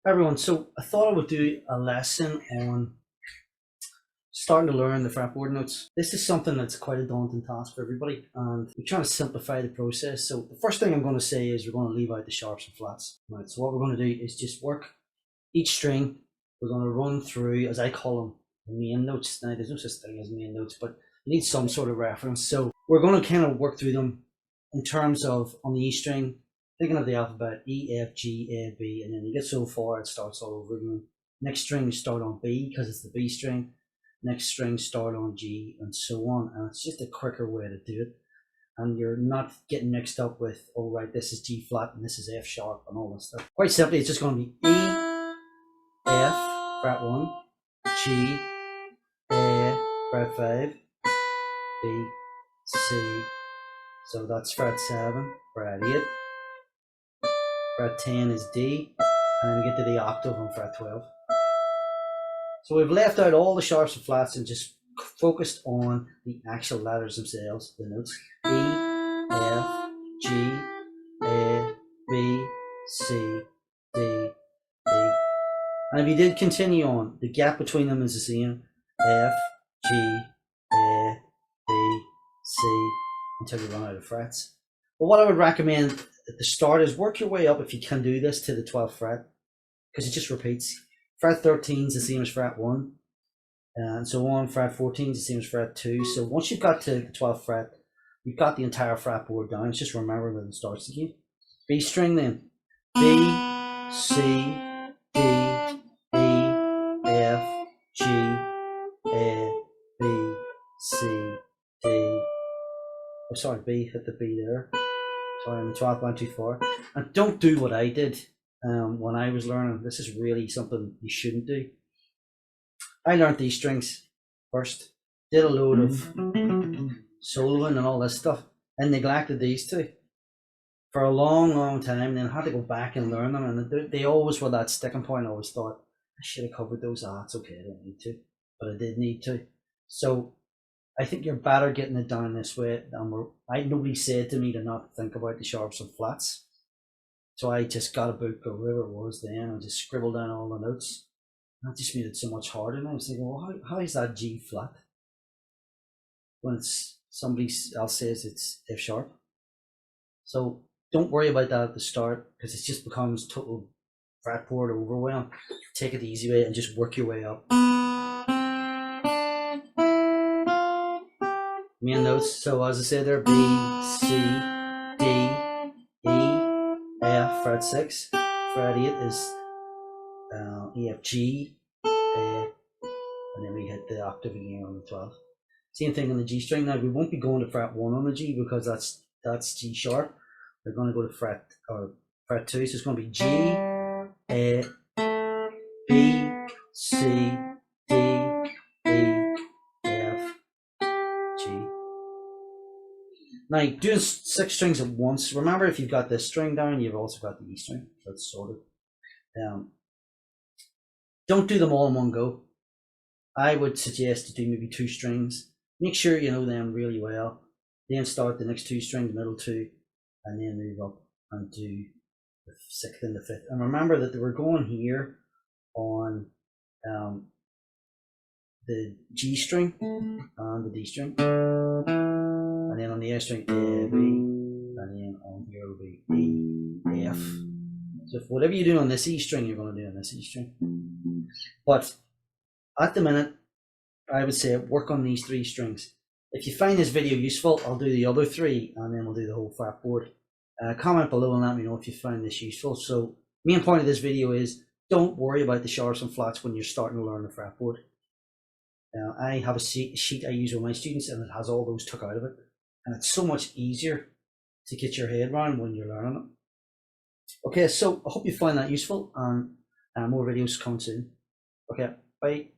Hi everyone, so I thought I would do a lesson on starting to learn the fretboard notes. This is something that's quite a daunting task for everybody, and we're trying to simplify the process. So the first thing I'm going to say is we're going to leave out the sharps and flats. Right, so what we're going to do is just work each string. We're going to run through, as I call them, the main notes. Now there's no such thing as main notes, but you need some sort of reference. So we're going to kind of work through them in terms of, on the E string, thinking of the alphabet, E, F, G, A, B, and then you get so far it starts all over again. Next string you start on B because it's the B string. Next string start on G, and so on. And it's just a quicker way to do it. And you're not getting mixed up with, oh right, this is G flat and this is F sharp and all this stuff. Quite simply, it's just going to be E, F, fret 1, G, A, fret 5, B, C. So that's fret 7, fret 8. Fret 10 is D, and then we get to the octave on fret 12. So we've left out all the sharps and flats and just focused on the actual letters themselves, the notes. E, F, G, A, B, C, D, E. And if you did continue on, the gap between them is the same. F, G, A, B, C, until you run out of frets. But what I would recommend at the start is work your way up, if you can do this, to the 12th fret, because it just repeats. Fret 13 is the same as fret 1, and so on. Fret 14 is the same as fret 2. So once you've got to the 12th fret, you've got the entire fretboard down. It's just remembering when it starts again. B string then. B, C, D, E, F, G, A, B, C, D. Oh, sorry, B, hit the B there. Sorry, I'm the 12th went too far. And don't do what I did when I was learning. This is really something you shouldn't do. I learned these strings first, did a load of soloing and all this stuff, and neglected these two for a long time, then had to go back and learn them, and they always were that sticking point. I always thought, I should have covered those. It's okay, I don't need to, but I did need to. So I think you're better getting it down this way. Nobody said to me to not think about the sharps and flats. So I just got a book or whatever it was then and just scribbled down all the notes. That just made it so much harder. And I was thinking, well, how is that G flat when somebody else says it's F sharp? So don't worry about that at the start, because it just becomes total fretboard overwhelm. Take it the easy way and just work your way up. Main notes, so as I said there, B, C, D, E, F, fret 6, fret 8 is E, F, G, A, and then we hit the octave again on the 12th. Same thing on the G string. Now we won't be going to fret 1 on the G because that's G sharp. We're going to go to fret 2, so it's going to be G, A, B, C, D, E, F, G. Now, doing 6 strings at once, remember, if you've got this string down, you've also got the E string. That's sorted. Don't do them all in one go. I would suggest to do maybe 2 strings. Make sure you know them really well. Then start the next 2 strings, the middle 2, and then move up and do the 6th and the 5th. And remember that we're going here on the G string and the D string. And then on the F string, A, B, and then on here will be E, F. So if whatever you do on this E string, you're going to do on this E string. But at the minute, I would say work on these 3 strings. If you find this video useful, I'll do the other 3, and then we'll do the whole fretboard. Comment below and let me know if you find this useful. So main point of this video is, don't worry about the sharps and flats when you're starting to learn the fretboard. I have a sheet I use with my students, and it has all those took out of it. And it's so much easier to get your head around when you're learning it. Okay, so I hope you find that useful, and more videos come soon. Okay, bye.